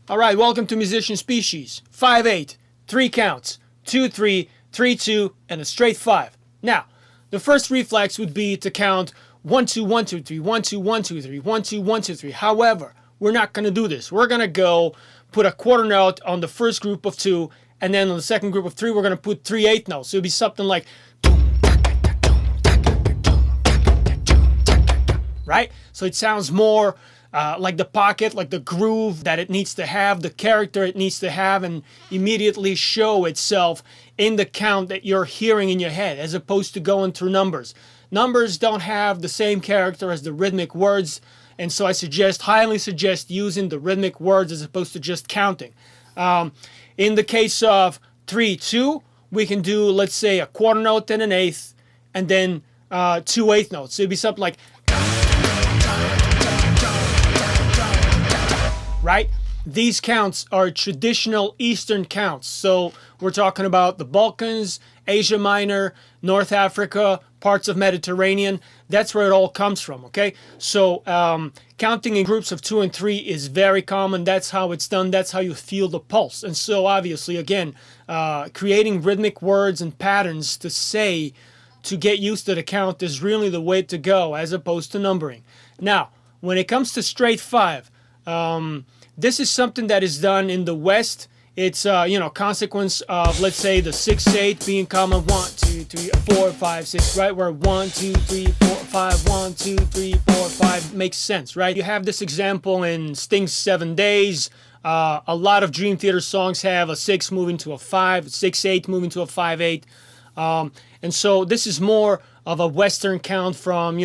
Alright, welcome to Musician Species. 5-8, 3 counts, 2-3, 3-2, and a straight 5. Now, the first reflex would be to count 1-2, 1-2, 3, 1-2, 1-2, 3, 1-2, 1-2, 3. However, we're not going to do this. We're going to go put a quarter note on the first group of 2, and then on the second group of 3, we're going to put 3 eighth notes. So it'll be something like, right? So it sounds more like the pocket, like the groove that it needs to have, the character it needs to have, and immediately show itself in the count that you're hearing in your head, as opposed to going through numbers. Numbers don't have the same character as the rhythmic words, and so I highly suggest using the rhythmic words as opposed to just counting. In the case of 3-2, we can do, let's say, a quarter note and an eighth, and then 2 eighth notes. So it'd be something like, right? These counts are traditional Eastern counts. So we're talking about the Balkans, Asia Minor, North Africa, parts of Mediterranean. That's where it all comes from, okay? So counting in groups of 2 and 3 is very common. That's how it's done. That's how you feel the pulse. And so obviously, again, creating rhythmic words and patterns to get used to the count is really the way to go, as opposed to numbering. Now, when it comes to straight 5, this is something that is done in the West. It's consequence of, let's say, the 6-8 being common, 1 2 3 4 5 6, right? Where 1 2 3 4 5 1 2 3 4 5 makes sense, right? You have this example in Sting's 7 Days. A lot of Dream Theater songs have a 6 moving to a 5, 6-8 moving to a 5-8. And so this is more of a Western count from,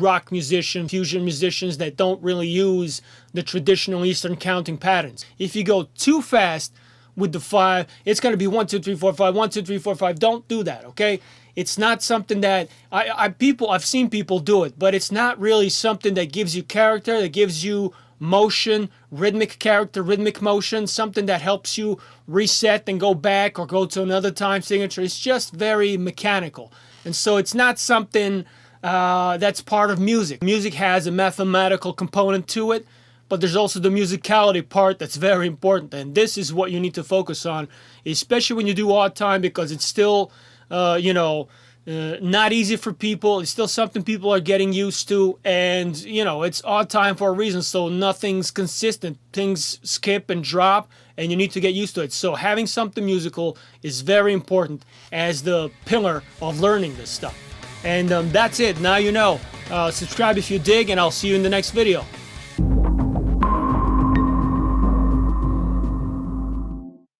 rock musicians, fusion musicians that don't really use the traditional Eastern counting patterns. If you go too fast with the 5, it's going to be 1 2 3 4 5, 1 2 3 4 5. Don't do that, okay? It's not something that I've seen people do it, but it's not really something that gives you character, that gives you motion, rhythmic character, rhythmic motion, something that helps you reset and go back or go to another time signature. It's just very mechanical. And so it's not something that's part of music. Music has a mathematical component to it, but there's also the musicality part that's very important. And this is what you need to focus on, especially when you do odd time, because it's still, not easy for people. It's still something people are getting used to, and it's odd time for a reason, so nothing's consistent. Things skip and drop, and you need to get used to it. So having something musical is very important as the pillar of learning this stuff. And that's it. Now you know. Subscribe if you dig, and I'll see you in the next video.